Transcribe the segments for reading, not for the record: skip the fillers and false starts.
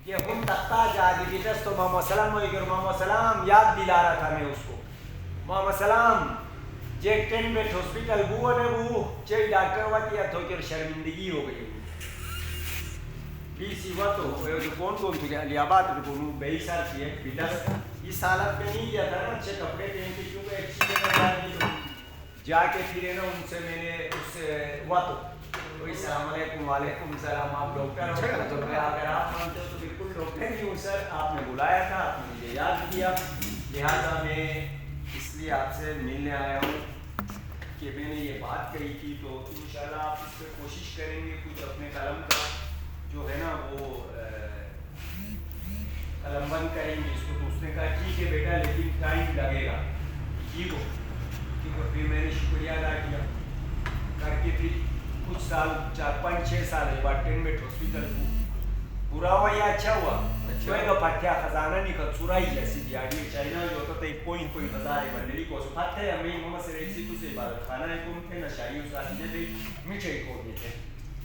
کہ ہم تختہ جادی بیٹس تو محمد سلام ہوئی گر محمد سلام یاد دلا رہا تھا میں اس کو محمد سلام جیک ٹین بیٹ ہاسپٹل بو نے بو چاہی ڈاکٹر ہوا کیا تو کہ شرمندگی ہو گئی سی ہوا تو کون تھا کہ علی آباد کو بہی سال کی ہے بیٹس اس حالت میں نہیں کیا تھا نا اچھے کپڑے پہن کے کیونکہ ایک چیز جا کے پھر ہے نا ان سے میں نے اس سے ہوا تو السلام علیکم وعلیکم السلام آپ ڈاکٹر ہو تو اگر آپ مانتے ہو تو بالکل ڈاکٹر ہی ہوں سر آپ نے بلایا تھا آپ نے مجھے یاد کیا لہٰذا میں اس لیے آپ سے ملنے آیا ہوں کہ میں نے یہ بات کہی تھی تو انشاءاللہ آپ اس پہ کوشش کریں گے کچھ اپنے قلم کا جو ہے نا وہ قلم بند کریں گے اس کو تو اس نے کہا ٹھیک ہے بیٹا لیکن ٹائم لگے گا ٹھیک ہو پھر میں نے شکریہ ادا کیا کر کے پھر کچھ سال 4-5-6 سال ہے بعد ٹین بیٹ ہاسپٹل برا ہوا یا اچھا ہوا کوئی کا پھٹیا خزانہ نہیں کر سورائی جیسی دیاڑی چائنا جو ہوتا تھا ایک کوئی خزانے بندلی کو سو پھٹے ہمیں محمد سے ریسی تو سے عبادت خانہ ہے کون تھے نشائی اس آدھی نے بھی میٹھے کو دیتے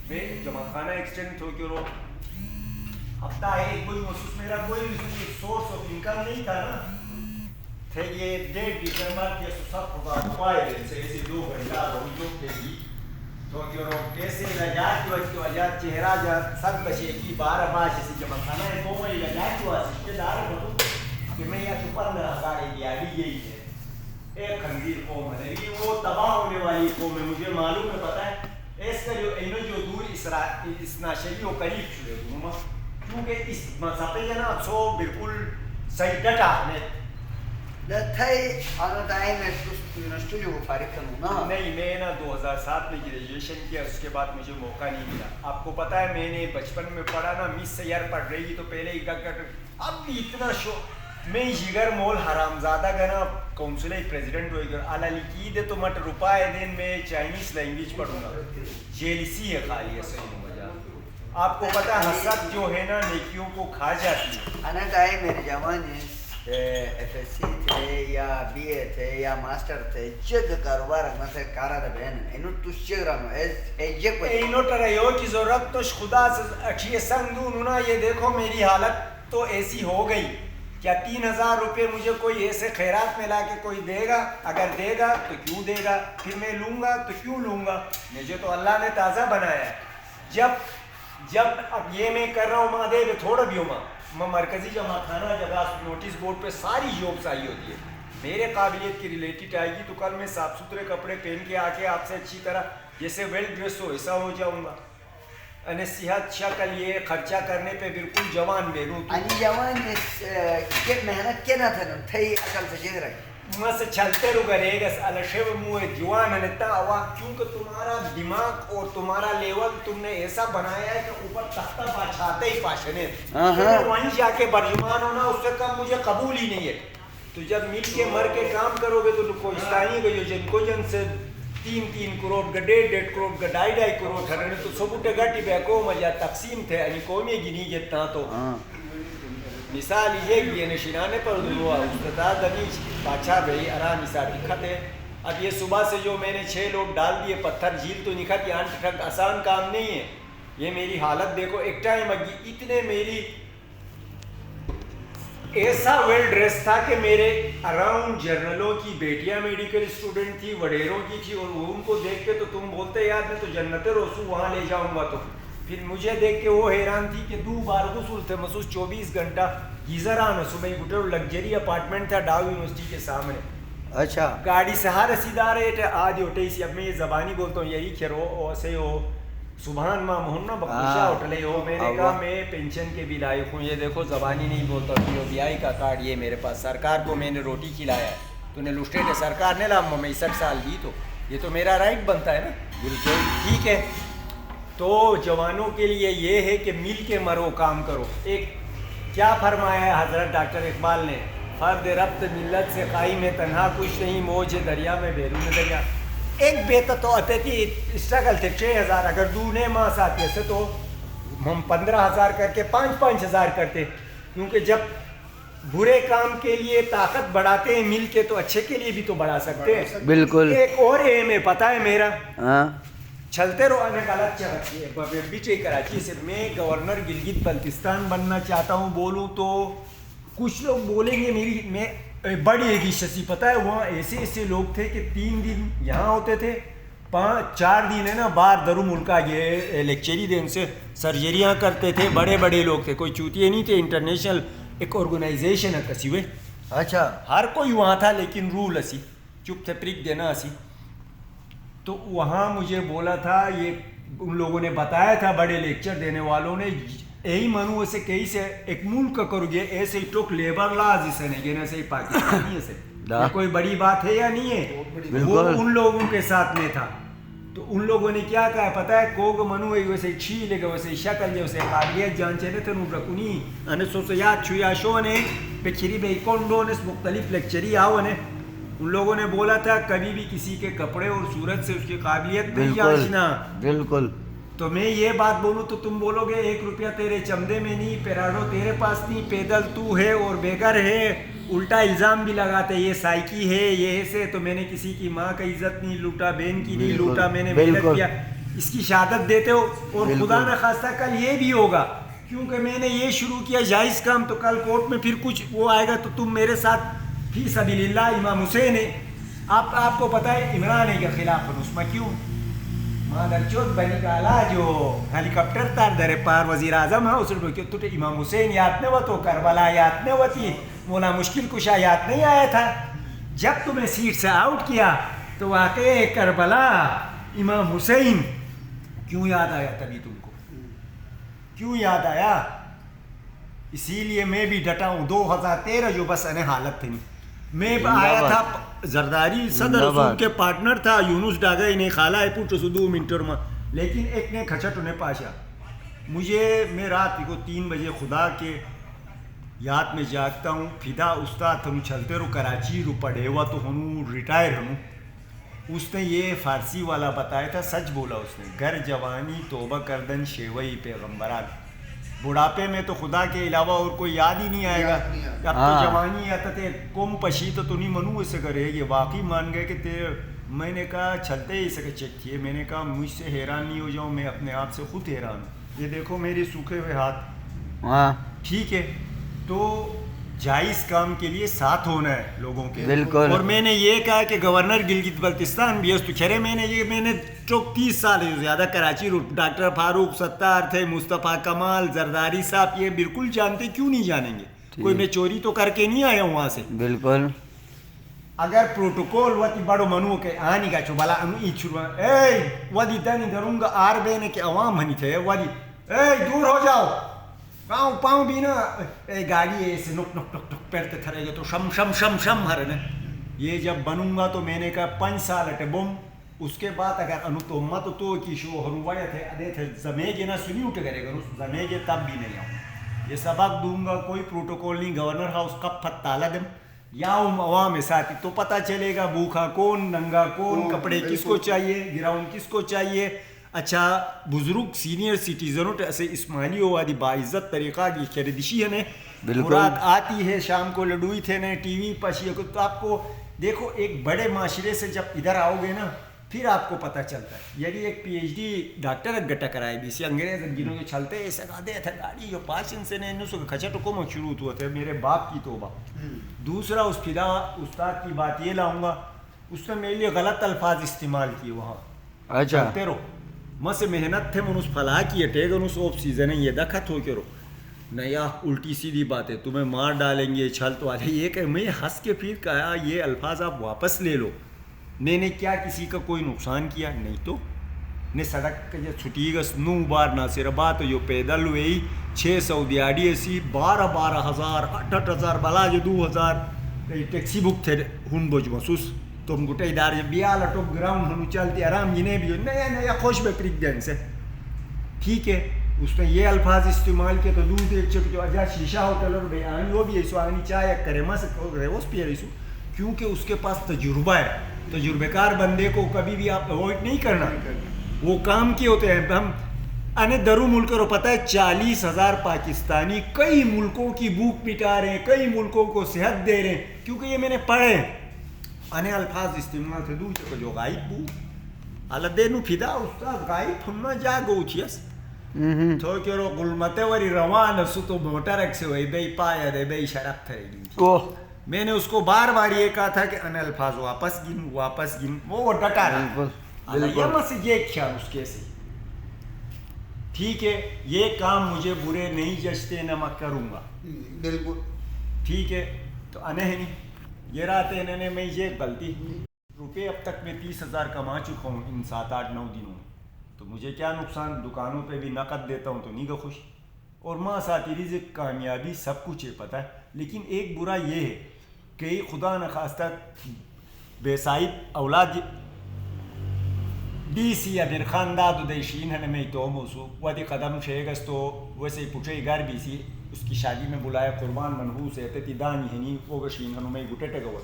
میں جمع خانہ ایکسٹینڈ تھو کہ رو ہفتہ ایک کوئی محسوس میرا کوئی سورس آف انکم نہیں تھا نا تھے یہ 1.5 دسمبر کے سب خدا پائے دن سے ایسی 2 گھنٹہ روی جو تھے گی تو کہ رو کیسے لجات کی وجہ چہرہ جا سب بچے کی 12 ماہ سے جمع خانہ ہے وہ میں لجات ہوا سشتے دار بھروں کہ میں یہ 15,000 دیا بھی یہی ہے ایک خنزیر قوم ہے لیکن وہ تباہ ہونے والی قوم ہے مجھے معلوم ہے پتہ ہے اس کا جو اینو جو دور اسناشری و قریب چھوڑے ہوں کیونکہ اس مذہبی ہے نا سو بالکل صحیح ڈٹا ہے تھے آنا ٹائم میں یونیورسٹی جو فارغ کروں نا نہیں میں نا 2007 میں گریجویشن کیا اس کے بعد مجھے موقع نہیں ملا آپ کو پتہ ہے میں نے بچپن میں پڑھا نا مس سیار پڑھ رہی تو پہلے ہی اب بھی اتنا میں جگر مول حرامزادہ گنا کونسلر پریزیڈنٹ ہوئی گر اعلیٰ لکھی دے تو مٹ روپائے دن میں چائنیز لینگویج پڑھوں گا جیلسی ہے خالی ہے صحیح وجہ آپ کو پتہ ہے حسد جو ہے نا نیکیوں کو کھا جاتی ہے آنا ٹائم میرے جوان ایف ایس سی تھے یا بی اے تھے یا ماسٹر تھے چگ کاروبار میں سے کارا دا بہن اینو تو چگ رہا ہوں یہ کوئی اینو ٹرہیو کی ضرورت تو خدا سے اٹھیے سنگ دوں نونا یہ دیکھو میری حالت تو ایسی ہو گئی کیا 3,000 روپے مجھے کوئی ایسے خیرات میں لا کے کوئی دے گا اگر دے گا تو کیوں دے گا پھر میں لوں گا تو کیوں لوں گا مجھے تو اللہ نے تازہ بنایا ہے جب اب یہ میں کر رہا ہوں ماں دے تھوڑا بھی ہوں میں مرکزی جمع خانہ جگہ نوٹس بورڈ پہ ساری جابس آئی ہوتی ہے میرے قابلیت کی ریلیٹڈ آئے گی تو کل میں صاف ستھرے کپڑے پہن کے آ کے آپ سے اچھی طرح جیسے ویل ڈریس ہو ایسا ہو جاؤں گا یعنی صحت شکل یہ خرچہ کرنے پہ بالکل جوان بیروں علی جوان محنت کیا نہ تھا تھے عقل سے جگ رہے وہاں سے چلتے رو گرے گا الشے و منہ جوان انتا ہوا کیونکہ تمہارا دماغ اور تمہارا لیول تم نے ایسا بنایا ہے کہ اوپر تختہ پاچھاتے ہی پاشنے وہیں جا کے برجمان ہونا اس سے کم مجھے قبول ہی نہیں ہے تو جب مل کے مر کے کام کرو گے تو کوہستانی گئے جن کو جن سے 3 کروڑ کا 1.5 کروڑ کا 2.5 کروڑ کھڑنے تو سبوٹے گاٹی بیکو مجھا تقسیم تھے یعنی قومی گنی جتنا تو مثال یہ کہ یہ نشینانے پر دلوا استداد دنیش باچھا بھئی ارام مثال دکھت ہے اب یہ صبح سے جو میں نے 6 لوگ ڈال دیے پتھر جھیل تو نکھت یہاں ٹھک آسان کام نہیں ہے یہ میری حالت دیکھو ایک ٹائم اگی اتنے میری ایسا ویل ڈریس تھا کہ میرے اراؤنڈ جرنلوں کی بیٹیاں میڈیکل اسٹوڈنٹ تھی وڈیروں کی تھی اور ان کو دیکھ کے تو تم بولتے یار میں تو جنت رسو وہاں لے جاؤں گا تو پھر مجھے دیکھ کے وہ حیران تھی کہ 2 بار غسل تھے مخصوص 24 گھنٹہ گیزر آنا صبح گٹر لگژری اپارٹمنٹ تھا ڈاؤ یونیورسٹی کے سامنے اچھا گاڑی سے ہر رسیدار ہے آدھی ہوٹے سی اب میں یہ زبانی بولتا ہوں یہی کھیرو ایسے ہو سبحان ماں محمد بخشا ہوٹلے ہو میں نے کہا میں پینشن کے بھی لائق ہوں یہ دیکھو زبانی نہیں بولتا پی او بی آئی کا کارڈ یہ میرے پاس سرکار کو میں نے روٹی کھلایا ہے تو نے لسٹے نے سرکار نے لا میں 61 سال دی تو یہ تو میرا رائٹ بنتا ہے نا بالکل ٹھیک ہے تو جوانوں کے لیے یہ ہے کہ مل کے مرو کام کرو ایک کیا فرمایا ہے حضرت ڈاکٹر اقبال نے فرد ربط ملت سے قائم ہے تنہا کچھ نہیں موج دریا میں بیرون دریا ایک بیتا تو آتے تھی اسٹرگل تھے 6,000 اگر دونے ماس آتے سے تو ہم 15,000 کر کے 5,000 کرتے کیونکہ جب برے کام کے لیے طاقت بڑھاتے ہیں مل کے تو اچھے کے لیے بھی تو بڑھا سکتے ہیں بالکل ایک اور ایم ہے پتہ ہے میرا چلتے رہو انا غلط چاہتی بیچے کراچی سے میں گورنر گلگت بلتستان بننا چاہتا ہوں بولوں تو کچھ لوگ بولیں گے میری میں بڑی ایک شسی پتہ ہے وہاں ایسے ایسے لوگ تھے کہ 3 دن یہاں ہوتے تھے 4 دن ہے نا باہر درو ملکہ یہ لیکچری دن سے سرجریاں کرتے تھے. بڑے بڑے لوگ تھے, کوئی چوتیے نہیں تھے. انٹرنیشنل ایک آرگنائزیشن ہے کسی ہوئے, اچھا ہر کوئی وہاں تھا لیکن رول اسی چپ تھے پرک دینا اسی. تو وہاں مجھے بولا تھا یہ ان لوگوں نے بتایا تھا بڑے لیکچر دینے والوں نے یہی منو ایسے کہیں سے ایک ملک کرو گے ایسے ہی ٹوک لیبر لاز اسے نہیں گے ایسے ہی پاکستانی اسے کوئی بڑی بات ہے یا نہیں ہے, وہ ان لوگوں کے ساتھ میں تھا. تو ان لوگوں نے کیا کہا پتہ ہے کوگ منو ہے ویسے چھیلے گا ویسے شکل جے ویسے قابلیت جان چاہتے تھے نوب رکھنی انہیں سو یاد چھویا شو نے پچھری بے کونڈونس مختلف لیکچری آو نے ان لوگوں نے بولا تھا کبھی بھی کسی کے کپڑے اور صورت سے اس کی قابلیت نہیں جانچنا. بالکل. تو میں یہ بات بولوں تو تم بولو گے 1 روپیہ تیرے چمدے میں نہیں, پیراڈو تیرے پاس نہیں, پیدل تو ہے اور بےگھر ہے. الٹا الزام بھی لگاتے یہ سائیکی ہے یہ ایسے. تو میں نے کسی کی ماں کا عزت نہیں لوٹا, بہن کی نہیں لوٹا, میں نے محنت کیا. اس کی شہادت دیتے ہو اور خدا نہ خواستہ کل یہ بھی ہوگا کیونکہ میں نے یہ شروع کیا جائز کام تو کل کورٹ میں پھر کچھ وہ آئے گا تو تم میرے ساتھ فی سبیل اللہ. امام حسین ہے آپ کو پتہ ہے عمران ہے کے خلاف اس میں کیوں مادر چوت بنی کالا جو ہیلی کاپٹر تار در پار وزیر اعظم ہے اس نے تو امام حسین یاد نہیں ہوا تو کربلا یاد نہیں ہوتی مولا مشکل کشا یاد نہیں آیا تھا. جب تمہیں سیٹ سے آؤٹ کیا تو واقعی کربلا امام حسین کیوں یاد آیا تبھی تم کو کیوں یاد آیا. اسی لیے میں بھی ڈٹا ہوں. 2013 جو بس انہیں حالت تھی میں آیا تھا زرداری صدر رسول کے پارٹنر تھا یونس ڈاگا انہیں خالہ ہے پوچھو سو 2 منٹر میں لیکن ایک نے کھچٹ انہیں پاشا مجھے. میں رات کو 3 بجے خدا کے یاد میں جاگتا ہوں فدا استاد ہم چلتے رو کراچی رو پڑھے ہوا تو ہم ریٹائر ہوں. اس نے یہ فارسی والا بتایا تھا سچ بولا اس نے گر جوانی توبہ کردن شیوئی پیغمبران. بڑھاپے میں تو خدا کے علاوہ اور کوئی یاد ہی نہیں آئے گا. اب تو جوانی آتا تھے کم پشی تو نہیں منو اسے کرے یہ واقعی مان گئے کہ میں نے کہا چلتے ہی اسے چیک کیے. میں نے کہا مجھ سے حیران نہیں ہو جاؤں میں اپنے آپ سے خود حیران ہوں. یہ دیکھو میرے سوکھے ہوئے ہاتھ. ٹھیک ہے تو جائز کام کے لیے ساتھ ہونا ہے لوگوں کے. بالکل. اور میں نے یہ کہا کہ گورنر گلگت بلتستان بھی ہے تو خیرے میں نے 30 سال زیادہ کراچی ڈاکٹر فاروق ستار تھے مصطفیٰ کمال زرداری صاحب یہ بالکل جانتے کیوں نہیں جانیں گے. کوئی میں چوری تو کر کے نہیں آیا ہوں وہاں سے. بالکل. اگر پروٹوکول وتی بڑو منو کے آنی کا چوبالا ای چھڑوا اے ودی دنی دروں گا آر بینے کے عوام ہنی تھے ودی اے دور ہو جاؤ پاؤں بھی نا گاڑی ایسے نک نک نک نک پیرتے تھرے گے تو شم شم شم شم ہر نے. یہ جب بنوں گا تو میں نے کہا 5 سال اٹے بم. اس کے بعد اگر انو تو مت تو کی شو ہروائے تھے ادے تھے زمیگے نہ سنی اٹھ کرے گا زمیگے تب بھی نہیں آؤں. یہ سبق دوں گا کوئی پروٹوکول نہیں. گورنر ہاؤس کب پھت تالا دم یا عوام ساتھی تو پتہ چلے گا بھوکھا کون ننگا کون کپڑے کس کو چاہیے گراؤنڈ کس کو چاہیے. اچھا بزرگ سینئر سٹیزنوں سے اسماعیلی ہوا دی باعزت طریقہ کی خریدشی ہے نے مراد آتی ہے شام کو لڈوئی تھے نے ٹی وی پشی کو. تو آپ کو دیکھو ایک بڑے معاشرے سے جب ادھر آؤ گے نا پھر آپ کو پتہ چلتا ہے. یعنی ایک PhD ڈاکٹر گٹا کرائے بھی سی انگریز جنہوں کے چلتے ایسا دے تھے گاڑی جو 5 سے نے انہوں سے کھچٹ کو میں شروع ہوا تھے میرے باپ کی توبہ. دوسرا اس فدا استاد کی بات یہ لاؤں گا اس نے میرے لیے غلط الفاظ استعمال کیے وہاں. اچھا چلتے رہو میں سے محنت تھے من اس فلاح کی اٹے گا اس آف سیزن ہے یہ دکھت ہو کے رو نیا الٹی سیدھی بات ہے تمہیں مار ڈالیں گے چھل تو والے. یہ کہ میں ہنس کے پھر کہا یہ الفاظ آپ واپس لے لو. میں نے کیا کسی کا کوئی نقصان کیا نہیں تو نے سڑک کے چھٹی گس 9 بار نہ صرف بات جو پیدل ہوئی 600 دیاڑی ایسی 12,000 8,000 بلا جو 2,000 ٹیکسی بک تھے ہن بوجھ محسوس تم گٹے ادارے بیال ٹوپ گراؤنڈ ہنو چلتی آرام جنہیں بھی نیا نیا خوش بے پریک دین سے. ٹھیک ہے اس نے یہ الفاظ استعمال کیا تو دودھ ایک چک جو اجا شیشہ ہوٹل اور بے آنی وہ بھی ایسو آنی چاہے کرے ماں سے ریوس پی ایسو کیونکہ اس کے پاس تجربہ ہے. تجربے کار بندے کو کبھی بھی آپ اوائڈ نہیں کرنا. وہ کام کے ہوتے ہیں. ہم انہیں درو ملک رو پتہ ہے 40,000 پاکستانی کئی ملکوں کی بھوک مٹا رہے ہیں کئی ملکوں کو صحت دے رہے ہیں کیونکہ یہ میں نے پڑھے انہیں الفاظ استعمال تھے دو چکا جو غائب بو Aladenu fida ustad gai thunna jago uchias. To kero gulmate wari rawan su to motor ek se hoy bei paya de bei sharak thayegi. اوہ میں نے اس کو بار بار یہ کہا تھا کہ ان الفاظ واپس گن وہ ڈٹا رہا بالکل علامہ سے یہ خیال اس کے سے ٹھیک ہے یہ کام مجھے برے نہیں جچتے نہ میں کروں گا بالکل ٹھیک ہے تو انہیں نہیں یہ رات انہوں نے میں یہ غلطی روپے اب تک میں 30,000 کما چکا ہوں ان 7-8-9 دنوں میں تو مجھے کیا نقصان دکانوں پہ بھی نقد دیتا ہوں تو نہیں گا خوش اور ماں ساتھی رزق کامیابی سب کچھ ہے پتہ ہے لیکن ایک برا یہ ہے کہ خدا نخواستہ بے صاحب اولاد ڈی سی یا در خانداد دیشین ہے میں تو موسو ودی قدم شیگس تو ویسے پوچھے گھر بھی سی اس کی شادی میں بلایا قربان منحوس ہے تی دانی ہے نہیں وہ گشین ہنو میں گٹے ٹگو